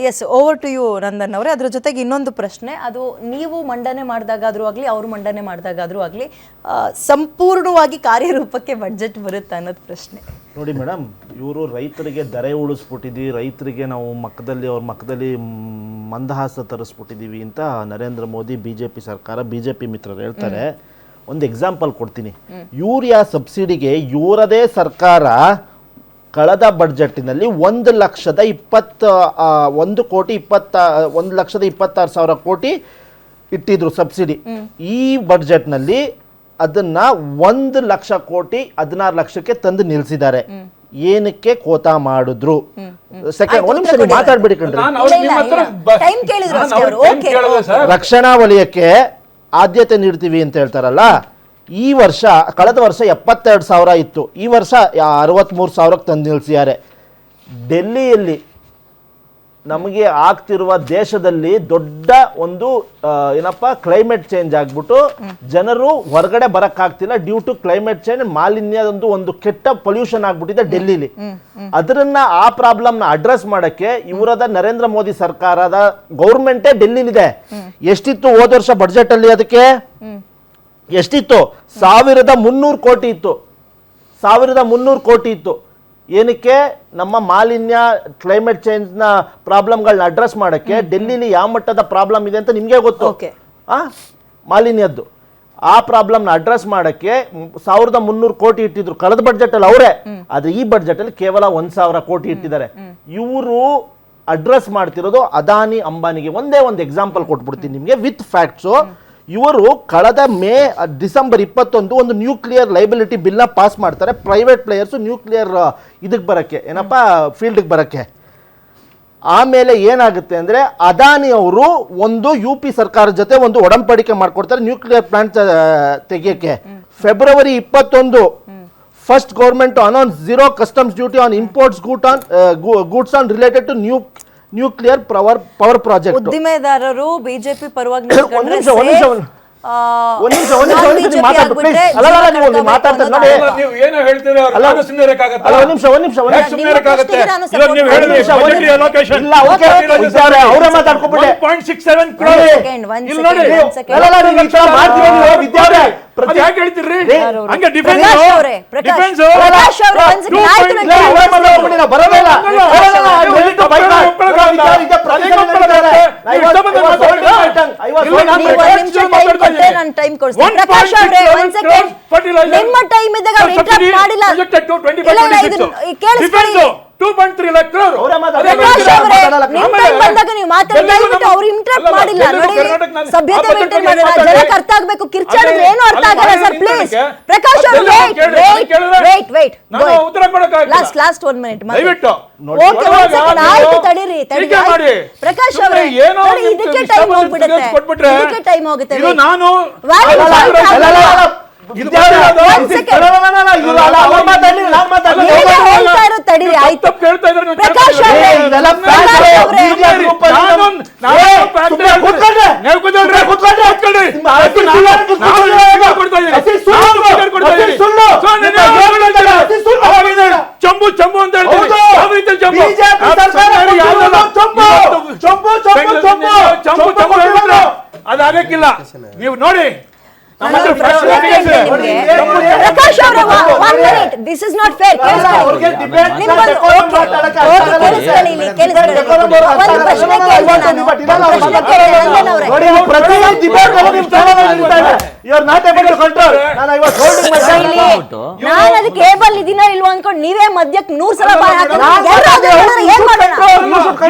S, over to you Nandan ಅವರೇ. ಅದ್ರ ಜೊತೆಗೆ ಇನ್ನೊಂದು ಪ್ರಶ್ನೆ, ಅದು ನೀವು ಮಂಡನೆ ಮಾಡಿದಾಗಾದ್ರೂ ಆಗಲಿ, ಅವರು ಮಂಡನೆ ಮಾಡಿದಾಗಾದ್ರೂ ಆಗಲಿ, ಸಂಪೂರ್ಣವಾಗಿ ಕಾರ್ಯರೂಪಕ್ಕೆ ಬಡ್ಜೆಟ್ ಬರುತ್ತೆ ಅನ್ನೋದು ಪ್ರಶ್ನೆ. ನೋಡಿ ಮೇಡಮ್, ಇವರು ರೈತರಿಗೆ ದರ ಉಳಿಸ್ಬಿಟ್ಟಿದ್ದೀವಿ, ರೈತರಿಗೆ ನಾವು ಅವ್ರ ಮಕ್ಕದಲ್ಲಿ ಮಂದಹಾಸ ತರಿಸ್ಬಿಟ್ಟಿದ್ದೀವಿ ಅಂತ ನರೇಂದ್ರ ಮೋದಿ, BJP ಸರ್ಕಾರ, BJP ಮಿತ್ರರು ಹೇಳ್ತಾರೆ. ಒಂದು ಎಕ್ಸಾಂಪಲ್ ಕೊಡ್ತೀನಿ. ಯೂರಿಯಾ ಸಬ್ಸಿಡಿಗೆ ಇವರದೇ ಸರ್ಕಾರ ಕಳೆದ ಬಡ್ಜೆಟ್ನಲ್ಲಿ 1,20,000 ಕೋಟಿ ಇಟ್ಟಿದ್ರು ಸಬ್ಸಿಡಿ. ಈ ಬಡ್ಜೆಟ್ನಲ್ಲಿ ಅದನ್ನ 1,00,000 ಕೋಟಿ 16 ಲಕ್ಷಕ್ಕೆ ತಂದು ನಿಲ್ಸಿದ್ದಾರೆ. ಏನಕ್ಕೆ ಕೋತಾ ಮಾಡಿದ್ರು? ಸೆಕೆಂಡ್, ಒಂದು ನಿಮಿಷ ನೀವು ಮಾತಾಡ್ಬಿಡಿ ಕಣ್ರಿ. ರಕ್ಷಣಾ ವಲಯಕ್ಕೆ ಆದ್ಯತೆ ನೀಡ್ತೀವಿ ಅಂತ ಹೇಳ್ತಾರಲ್ಲ. ಈ ವರ್ಷ, ಕಳೆದ ವರ್ಷ 72,000 ಇತ್ತು, ಈ ವರ್ಷ 63,000ಕ್ಕೆ ತಂದು ನಿಲ್ಸಿದ್ದಾರೆ. ಡೆಲ್ಲಿಯಲ್ಲಿ ನಮಗೆ ಆಗ್ತಿರುವ ದೇಶದಲ್ಲಿ ದೊಡ್ಡ ಒಂದು ಕ್ಲೈಮೇಟ್ ಚೇಂಜ್ ಆಗ್ಬಿಟ್ಟು ಜನರು ಹೊರಗಡೆ ಬರಕ್ಕಾಗ್ತಿಲ್ಲ ಡ್ಯೂ ಟು ಕ್ಲೈಮೇಟ್ ಚೇಂಜ್. ಒಂದು ಕೆಟ್ಟ ಪೊಲ್ಯೂಷನ್ ಆಗ್ಬಿಟ್ಟಿದೆ ಡೆಲ್ಲಿಲಿ. ಆ ಪ್ರಾಬ್ಲಮ್ನ ಅಡ್ರೆಸ್ ಮಾಡಕ್ಕೆ ಇವರದ ನರೇಂದ್ರ ಮೋದಿ ಸರ್ಕಾರದ ಗೌರ್ಮೆಂಟೇ ಡೆಲ್ಲಿಲಿದೆ. ಎಷ್ಟಿತ್ತು ಹೋದ ವರ್ಷ ಬಡ್ಜೆಟ್ ಅಲ್ಲಿ? ಅದಕ್ಕೆ ಎಷ್ಟಿತ್ತು? 1,300 ಕೋಟಿ ಇತ್ತು. 1,300 ಕೋಟಿ ಇತ್ತು. ಏನಕ್ಕೆ? ನಮ್ಮ ಮಾಲಿನ್ಯ, ಕ್ಲೈಮೇಟ್ ಚೇಂಜ್ನ ಪ್ರಾಬ್ಲಮ್ಗಳನ್ನ ಅಡ್ರೆಸ್ ಮಾಡೋಕ್ಕೆ. ಡೆಲ್ಲಿಲಿ ಯಾವ ಮಟ್ಟದ ಪ್ರಾಬ್ಲಮ್ ಇದೆ ಅಂತ ನಿಮಗೆ ಗೊತ್ತು, ಮಾಲಿನ್ಯದ್ದು. ಆ ಪ್ರಾಬ್ಲಮ್ನ ಅಡ್ರೆಸ್ ಮಾಡೋಕ್ಕೆ 1,300 ಕೋಟಿ ಇಟ್ಟಿದ್ರು ಕಳೆದ ಬಡ್ಜೆಟಲ್ಲಿ ಅವರೇ. ಆದರೆ ಈ ಬಡ್ಜೆಟಲ್ಲಿ ಕೇವಲ 1,000 ಕೋಟಿ ಇಟ್ಟಿದ್ದಾರೆ. ಇವರು ಅಡ್ರೆಸ್ ಮಾಡ್ತಿರೋದು ಅದಾನಿ, ಅಂಬಾನಿಗೆ. ಒಂದೇ ಒಂದು ಎಕ್ಸಾಂಪಲ್ ಕೊಟ್ಬಿಡ್ತೀನಿ ನಿಮಗೆ ವಿತ್ ಫ್ಯಾಕ್ಟ್ಸು. ಇವರು ಕಳೆದ ಡಿಸೆಂಬರ್ 21 ಒಂದು ನ್ಯೂಕ್ಲಿಯರ್ ಲೈಬಿಲಿಟಿ ಬಿಲ್ನ ಪಾಸ್ ಮಾಡ್ತಾರೆ. ಪ್ರೈವೇಟ್ ಪ್ಲೇಯರ್ಸು ನ್ಯೂಕ್ಲಿಯರ್ ಇದಕ್ಕೆ ಬರೋಕ್ಕೆ, ಫೀಲ್ಡ್ಗೆ ಬರೋಕ್ಕೆ. ಆಮೇಲೆ ಏನಾಗುತ್ತೆ ಅಂದರೆ, ಅದಾನಿ ಅವರು ಒಂದು UP ಸರ್ಕಾರದ ಜೊತೆ ಒಂದು ಒಡಂಬಡಿಕೆ ಮಾಡ್ಕೊಡ್ತಾರೆ ನ್ಯೂಕ್ಲಿಯರ್ ಪ್ಲಾಂಟ್ ತೆಗಿಯೋಕ್ಕೆ. February 21 first government announce 0 customs duty on imports goods on related to nuclear power project. ಉದ್ದಿಮೆದಾರರು BJP ಪರವಾಗಿ ನಿಮ್ಮ ಟೈಮ್ ಇದ್ದಾಗ 2.3 lakh crore ಸಭ್ಯತೆ ಮೇಂಟೈನ್ ಮಾಡೋಣ. ಜನಕ್ಕೆ ಅರ್ಥ ಆಗ್ಬೇಕು. ಕಿರ್ಚಾಡಿದ್ರೆ ಏನು ಅರ್ಥ ಆಗಲ್ಲ ಸರ್. ಪ್ಲೀಸ್ ಪ್ರಕಾಶ್ ಅವರು ವೇಟ್ ಲಾಸ್ಟ್ 1 minute ಓಕೆ, ಆಯ್ತು, ತಡೀರಿ. ಪ್ರಕಾಶ್ ಅವರೇ, ಇದಕ್ಕೆ ಟೈಮ್ ಹೋಗ್ಬಿಡುತ್ತೆ. ಚಂಬು ಅಂತ ಅದಾಗಕ್ಕಿಲ್ಲ. ನೀವು ನೋಡಿ, ಪ್ರಕಾಶ್ ಅವರೇ, 1 minute. This is not fair. ನಾನು ಅದು ಕೇಬಲ್ ಇದೀನ ಇಲ್ವಾ ಅನ್ಕೊಂಡು ನೀವೇ ಮಧ್ಯಕ್ಕೆ 100 ಸಲ ಬಾಯ್ ಹಾಕಿದ್ರೆ ಏನ್ ಮಾಡೋಣ?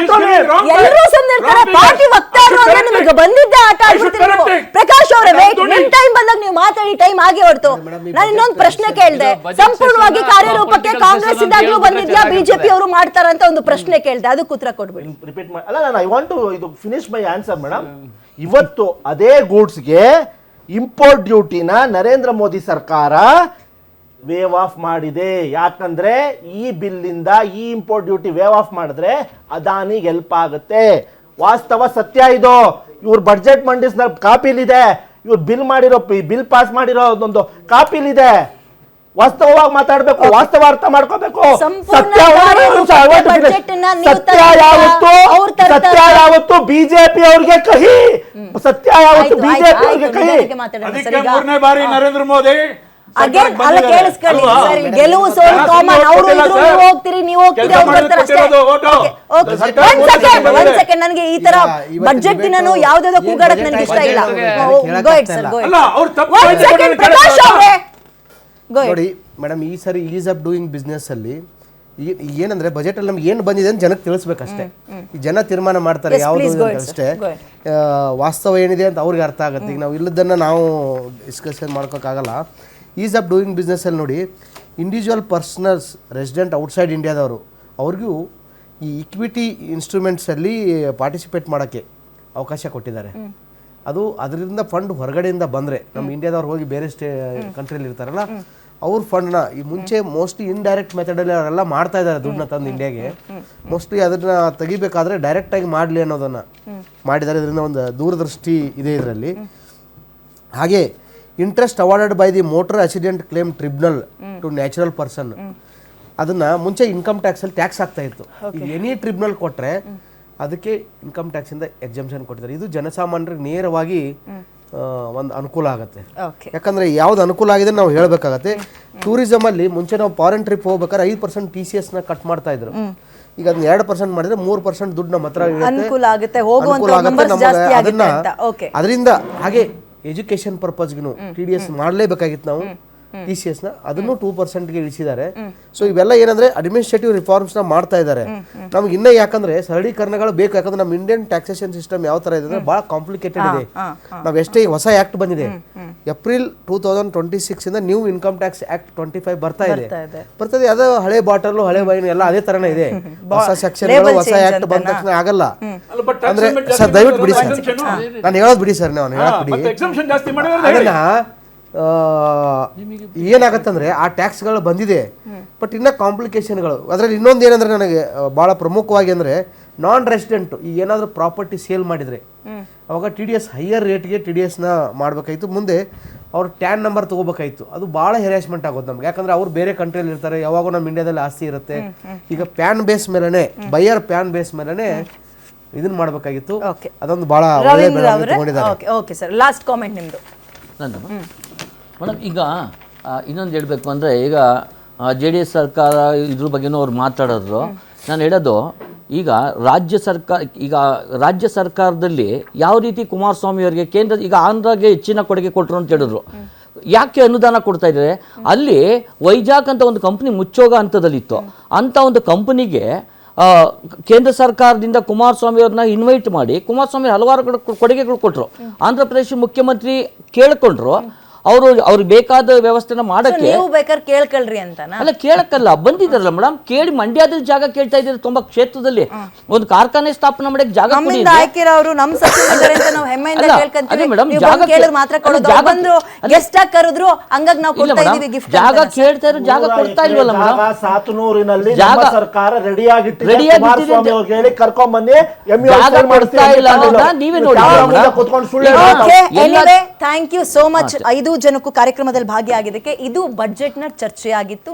ಎಲ್ಲರೂ ಸುಮ್ಮನಿರ್ತಾರೆ. ಪಾರ್ಟಿ ವಕ್ತಾರರು ಅಂದ್ರೆ ನಿಮಗೆ ಬಂದಿದ್ದೆ ಆಟ ಆಡ್ಬಿಡ್ತೀರಿ. ಪ್ರಕಾಶ್ ಅವರೇ, ನಿಮ್ ಟೈಮ್ ಬಂದಾಗ ನೀವು ಮಾತಾಡಿ, ಟೈಮ್ ಆಗಿ ಹೊರತು. ನಾನು ಇನ್ನೊಂದು ಪ್ರಶ್ನೆ ಕೇಳಿದೆ, ಸಂಪೂರ್ಣವಾಗಿ ಕಾರ್ಯರೂಪಕ್ಕೆ ಕಾಂಗ್ರೆಸ್ ಇದ್ದಾಗಲೂ ಬಂದಿದ್ಯಾ, BJP ಅವರು ಮಾಡ್ತಾರಂತ ಒಂದು ಪ್ರಶ್ನೆ ಕೇಳಿದೆ, ಅದಕ್ಕೆ ಉತ್ತರ ಕೊಡ್ಬಿಡಿ. I want to finish my answer madam. ಇವತ್ತು ಅದೇ ಗೂಡ್ಸ್ಗೆ ಇಂಪೋರ್ಟ್ ಡ್ಯೂಟಿನ ನರೇಂದ್ರ ಮೋದಿ ಸರ್ಕಾರ ವೇವ್ ಆಫ್ ಮಾಡಿದೆ. ಯಾಕಂದ್ರೆ ಈ ಬಿಲ್ಲಿಂದ ಈ ಇಂಪೋರ್ಟ್ ಡ್ಯೂಟಿ ವೇವ್ ಆಫ್ ಮಾಡಿದ್ರೆ ಅದಾನಿಗೆ ಹೆಲ್ಪ್ ಆಗುತ್ತೆ. ವಾಸ್ತವ ಸತ್ಯ ಇದು. ಇವ್ರ ಬಡ್ಜೆಟ್ ಮಂಡಿಸಿದ ಕಾಪಿಲಿದೆ, ಇವ್ರು ಬಿಲ್ ಪಾಸ್ ಮಾಡಿರೋ ಒಂದು ಕಾಪಿಲಿದೆ. ವಾಸ್ತವವಾಗಿ ಮಾತಾಡಬೇಕು, ವಾಸ್ತವ ಅರ್ಥ ಮಾಡ್ಕೋಬೇಕು. ಸತ್ಯ ಯಾವತ್ತು ಸತ್ಯ ಯಾವತ್ತು ಬಿಜೆಪಿ ಅವ್ರಿಗೆ ಕಹಿ, ಸತ್ಯ ಯಾವತ್ತು ಬಿಜೆಪಿ ಅವ್ರಿಗೆ ಕಹಿ. ಅದಕ್ಕೆ 3ನೇ ಬಾರಿ ನರೇಂದ್ರ ಮೋದಿ ಅಗೇನ್ ಅಲ್ಲ ಕೇಳಿಸ್ಕೊಳ್ಳಿ ಸರ್, ಗೆಲುವು ಸೋಲು ಕಾಮನ್. ಅವರು ಇದ್ರು ನೀವು ಹೋಗ್ತೀರಿ, ನೀವು ಹೋಗ್ತೀರಿ, ಅವ್ರು ಬರ್ತಾರೆ ಅಷ್ಟೇ. ಒಂದ್ ಸೆಕೆಂಡ್, ನನಗೆ ಈ ತರ ಬಜೆಟ್ ದಿನನೂ ಯಾವ್ದಾದ್ರು ಕೂಗಾಡಕ್ ನನಗೆ ಇಷ್ಟ ಇಲ್ಲ. Go it sir, go it. ಒಂದ್ ಸೆಕೆಂಡ್ ಪ್ರಕಾಶ್ ಅವರೇ, ಗೋ ಇಟ್. ನೋಡಿ ಮೇಡಮ್, ಈ ಸರಿ ಈಸ್ ಆಫ್ ಡೂಯಿಂಗ್ ಬಿಸ್ನೆಸ್ ಅಲ್ಲಿ ಏನಂದ್ರೆ ಬಜೆಟ್ ಅಲ್ಲಿ ನಮ್ಗೆ ಏನು ಬಂದಿದೆ ಅಂತ ಜನಕ್ಕೆ ತಿಳಿಸ್ಬೇಕಷ್ಟೇ. ಈ ಜನ ತೀರ್ಮಾನ ಮಾಡ್ತಾರೆ ಯಾವುದು ಅಂತ ಅಷ್ಟೇ. ವಾಸ್ತವ ಏನಿದೆ ಅಂತ ಅವ್ರಿಗೆ ಅರ್ಥ ಆಗುತ್ತೆ. ಈಗ ನಾವು ಇಲ್ಲದನ್ನ ನಾವು ಡಿಸ್ಕಷನ್ ಮಾಡ್ಕೋಕ್ಕಾಗಲ್ಲ. ಈಸ್ ಆಫ್ ಡೂಯಿಂಗ್ ಬಿಸ್ನೆಸ್ ಅಲ್ಲಿ ನೋಡಿ, ಇಂಡಿವಿಜುವಲ್ ಪರ್ಸನಲ್ಸ್ ರೆಸಿಡೆಂಟ್ ಔಟ್ಸೈಡ್ ಇಂಡಿಯಾದವರು ಅವ್ರಿಗೂ ಈ ಇಕ್ವಿಟಿ ಇನ್ಸ್ಟ್ರೂಮೆಂಟ್ಸಲ್ಲಿ ಪಾರ್ಟಿಸಿಪೇಟ್ ಮಾಡೋಕ್ಕೆ ಅವಕಾಶ ಕೊಟ್ಟಿದ್ದಾರೆ. ಅದು ಅದರಿಂದ ಫಂಡ್ ಹೊರಗಡೆಯಿಂದ ಬಂದರೆ, ನಮ್ಮ ಇಂಡಿಯಾದವ್ರು ಹೋಗಿ ಬೇರೆ ಕಂಟ್ರಿಯಲ್ಲಿ ಇರ್ತಾರಲ್ಲ, ಅವ್ರ ಫಂಡ್ನ ಈ ಮುಂಚೆ ಮೋಸ್ಟ್ಲಿ ಇಂಡೈರೆಕ್ಟ್ ಮೆಥಡಲ್ಲಿ ಅವರೆಲ್ಲ ಮಾಡ್ತಾ ಇದ್ದಾರೆ ದುಡ್ಡನ್ನ ತಂದು ಇಂಡಿಯಾಗೆ. ಮೋಸ್ಟ್ಲಿ ಅದನ್ನ ತೆಗಿಬೇಕಾದ್ರೆ ಡೈರೆಕ್ಟಾಗಿ ಮಾಡಲಿ ಅನ್ನೋದನ್ನು ಮಾಡಿದ್ದಾರೆ. ಇದರಿಂದ ಒಂದು ದೂರದೃಷ್ಟಿ ಇದೆ ಇದರಲ್ಲಿ. ಹಾಗೆ interest awarded by the motor accident claim tribunal to natural person, ಅದನ್ನ ಮುಂಚೆ ಇನ್ಕಮ್ ಟ್ಯಾಕ್ಸಲ್ಲಿ ಟ್ಯಾಕ್ಸ್ ಆಗ್ತಾ ಇತ್ತು. ಈಗ ಎನಿ ಟ್ರಿಬ್ಯುನಲ್ ಕೊಟ್ಟರೆ ಅದಕ್ಕೆ ಇನ್ಕಮ್ ಟ್ಯಾಕ್ಸಿಂದ ಎಕ್ಸಂಪ್ಷನ್ ಕೊಟ್ಟಿದ್ದಾರೆ. ಇದು ಜನಸಾಮಾನ್ಯರಿಗೆ ನೇರವಾಗಿ ಒಂದು ಅನುಕೂಲ ಆಗುತ್ತೆ. ಯಾಕಂದ್ರೆ ಯಾವ್ದು ಅನುಕೂಲ ಆಗಿದೆ ನಾವು ಹೇಳಬೇಕಾಗತ್ತೆ. ಟೂರಿಸಮ್ ಅಲ್ಲಿ ಮುಂಚೆ ನಾವು ಫಾರಿನ್ ಟ್ರಿಪ್ ಹೋಗ್ಬೇಕಾದ್ರೆ 5% TCS ನ ಕಟ್ ಮಾಡ್ತಾ ಇದ್ರು. ಈಗ ಅದನ್ನ 2% ಮಾಡಿದ್ರೆ 3% ದುಡ್ಡು ನಮ್ಮ ಹತ್ರ ಅನುಕೂಲ ಆಗುತ್ತೆ. ಅದರಿಂದ ಹಾಗೆ ಎಜುಕೇಶನ್ ಪರ್ಪಸ್ಗೂ TDS ಮಾಡಲೇಬೇಕಾಗಿತ್ತು ನಾವು. TCS ನ ಅದನ್ನು 2%ಗೆ ಇಳಿಸಿದ್ದಾರೆ. ಸೊ ಇವೆಲ್ಲ ಏನಂದ್ರೆ ಅಡ್ಮಿನಿಸ್ಟ್ರೇಟಿವ್ ರಿಫಾರ್ಮ್ಸ್ ನ ಮಾಡ್ತಾ ಇದ್ದಾರೆ. ನಮ್ಗೆ ಇನ್ನೂ ಯಾಕಂದ್ರೆ ಸರಳೀಕರಣಗಳು ಬೇಕು. ಯಾಕಂದ್ರೆ ನಮ್ಮ ಇಂಡಿಯನ್ ಟ್ಯಾಕ್ಸೇಷನ್ ಸಿಸ್ಟಮ್ ಯಾವ ತರ ಇದೆ ಅಂದ್ರೆ ಬಹಳ ಕಾಂಪ್ಲಿಕೇಟೆಡ್ ಇದೆ. ನಾವು ಎಷ್ಟೇ ಹೊಸ ಆಕ್ಟ್ ಬಂದಿದೆ, ಏಪ್ರಿಲ್ 2026 ಇಂದ ನ್ಯೂ ಇನ್ಕಮ್ ಟ್ಯಾಕ್ಸ್ ಆಕ್ಟ್ 25 ಬರ್ತದೆ. ಅದು ಹಳೆ ಬಾಟಲ್ ಹಳೆ ವೈನ್ ಎಲ್ಲ ಅದೇ ತರನೇ ಇದೆ. ಹೊಸ ಸೆಕ್ಷನ್ ಹೊಸ ಆಕ್ಟ್ ಬಂದ ತಕ್ಷಣ ಆಗಲ್ಲ. ಅಂದ್ರೆ ಸರ್ ದಯವಿಟ್ಟು ಬಿಡಿ ಸರ್, ನಾನು ಹೇಳೋದು ಬಿಡಿ ಸರ್, ನಾನು ಹೇಳೋದು ಬಿಡಿ. ಅದನ್ನ ಏನಾಗತ್ತಂದ್ರೆ ಆ ಟ್ಯಾಕ್ಸ್ಗಳು ಬಂದಿದೆ, ಬಟ್ ಇನ್ನ ಕಾಂಪ್ಲಿಕೇಶನ್ಗಳು. ಅದರಲ್ಲಿ ಇನ್ನೊಂದು ಏನಂದ್ರೆ ನನಗೆ ಬಹಳ ಪ್ರಮುಖವಾಗಿ ಅಂದ್ರೆ ನಾನ್ ರೆಸಿಡೆಂಟ್ ಈ ಏನಾದರೂ ಪ್ರಾಪರ್ಟಿ ಸೇಲ್ ಮಾಡಿದ್ರೆ ಅವಾಗ TDS ಹೈಯರ್ ರೇಟ್ಗೆ TDS ನ ಮಾಡಬೇಕಾಯ್ತು. ಮುಂದೆ ಅವ್ರು ಟ್ಯಾನ್ ನಂಬರ್ ತಗೋಬೇಕಾಯ್ತು. ಅದು ಭಾಳ ಹೆರಾಸ್ಮೆಂಟ್ ಆಗೋದು ನಮ್ಗೆ. ಯಾಕಂದ್ರೆ ಅವ್ರು ಬೇರೆ ಕಂಟ್ರಿಯಲ್ಲಿ ಇರ್ತಾರೆ, ಯಾವಾಗೂ ನಮ್ಮ ಇಂಡಿಯಾದಲ್ಲಿ ಆಸ್ತಿ ಇರುತ್ತೆ. ಈಗ ಪ್ಯಾನ್ ಬೇಸ್ ಮೇಲೆನೆ, ಬೈಯರ್ ಪ್ಯಾನ್ ಬೇಸ್ ಮೇಲೆನೆ ಇದನ್ನ ಮಾಡಬೇಕಾಗಿತ್ತು. ಅದೊಂದು ಬಹಳ ಒಳ್ಳೆ ಬೆಳವಣಿಗೆ ತಗೊಂಡಿದ್ದಾರೆ. ಓಕೆ ಸರ್, ಲಾಸ್ಟ್ ಕಾಮೆಂಟ್ ನಿಮ್ದು. ಮೇಡಮ್, ಈಗ ಇನ್ನೊಂದು ಹೇಳಬೇಕು ಅಂದರೆ, ಈಗ JDS ಸರ್ಕಾರ ಇದ್ರ ಬಗ್ಗೆನೂ ಅವ್ರು ಮಾತಾಡಿದ್ರು. ನಾನು ಹೇಳೋದು, ಈಗ ರಾಜ್ಯ ಸರ್ಕಾರದಲ್ಲಿ ಯಾವ ರೀತಿ ಕುಮಾರಸ್ವಾಮಿ ಅವರಿಗೆ ಕೇಂದ್ರ ಈಗ ಆಂಧ್ರಗೆ ಹೆಚ್ಚಿನ ಕೊಡುಗೆ ಕೊಟ್ಟರು ಅಂತ ಹೇಳಿದ್ರು. ಯಾಕೆ ಅನುದಾನ ಕೊಡ್ತಾ ಇದ್ದಾರೆ? ಅಲ್ಲಿ ವೈಜಾಗ್ ಅಂತ ಒಂದು ಕಂಪ್ನಿ ಮುಚ್ಚೋಗ ಹಂತದಲ್ಲಿತ್ತು. ಅಂಥ ಒಂದು ಕಂಪನಿಗೆ ಕೇಂದ್ರ ಸರ್ಕಾರದಿಂದ ಕುಮಾರಸ್ವಾಮಿ ಅವ್ರನ್ನ ಇನ್ವೈಟ್ ಮಾಡಿ ಕುಮಾರಸ್ವಾಮಿ ಹಲವಾರು ಕೊಡುಗೆಗಳು ಕೊಟ್ಟರು. ಆಂಧ್ರ ಪ್ರದೇಶ ಮುಖ್ಯಮಂತ್ರಿ ಕೇಳ್ಕೊಂಡ್ರು, ಅವ್ರಿಗೆ ಬೇಕಾದ ವ್ಯವಸ್ಥೆನ ಮಾಡಕ್ಕೆ. ನೀವು ಬೇಕಾದ್ರೆ ಕೇಳ್ಕೊಳ್ರಿ ಅಂತಾನ? ಅಲ್ಲ, ಕೇಳಕ್ಕಲ್ಲ, ಬಂದಿದ್ದಾರಲ್ಲ ಮೇಡಮ್, ಕೇಳಿ ಮಂಡ್ಯದಲ್ಲಿ ಜಾಗ ಕೇಳ್ತಾ ಇದ್ದಾರೆ. ತುಂಬಾ ಕ್ಷೇತ್ರದಲ್ಲಿ ಒಂದು ಕಾರ್ಖಾನೆ ಸ್ಥಾಪನೆ ಮಾಡಕ್ಕೆ ಜಾಗ ಕೊಡಿ. ಆಯ್ಕಿರೋರು ನಮ್ಮ ಸಚಿವರಿದ್ದಾರೆ ಅಂತ ನಾವು ಹೆಮ್ಮೆಯಿಂದ ಕೇಳ್ಕೊಂತೀವಿ. ನೀವು ಬಂದು ಕೇಳಿದ್ರೆ ಮಾತ್ರ ಕೊಡೋದು. ಬಂದ್ರು ಗೆಸ್ಟ್ ಆಗಿ ಕರೆದ್ರು, ಹಂಗಾಗಿ ನಾವು ಕೊಡ್ತಾ ಇದೀವಿ ಗಿಫ್ಟ್. ಜಾಗ ಕೇಳ್ತಾ ಇರೋ ಜಾಗ ಕೊಡ್ತಾ ಇಲ್ವಲ್ಲ ಮೇಡಮ್? ಸಾತನೂರಿನಲ್ಲಿ ಜಾಗ ಸರ್ಕಾರ ರೆಡಿಯಾಗಿಟ್ಟಿದೆ. ಕರ್ಕೊಂಡ್ ಬಂದು ಜಾಗ ಕೊಡ್ತಾ ಇಲ್ಲ ಅನ್ನೋದನ್ನ ನೀವೇ ನೋಡಿ. ಥ್ಯಾಂಕ್ ಯು ಸೋ ಮಚ್ 5 ಜನಕ್ಕೂ ಕಾರ್ಯಕ್ರಮದಲ್ಲಿ ಭಾಗಿಯಾಗಿದ್ದಕ್ಕೆ. ಇದು ಬಜೆಟ್ ನ ಚರ್ಚೆಯಾಗಿತ್ತು.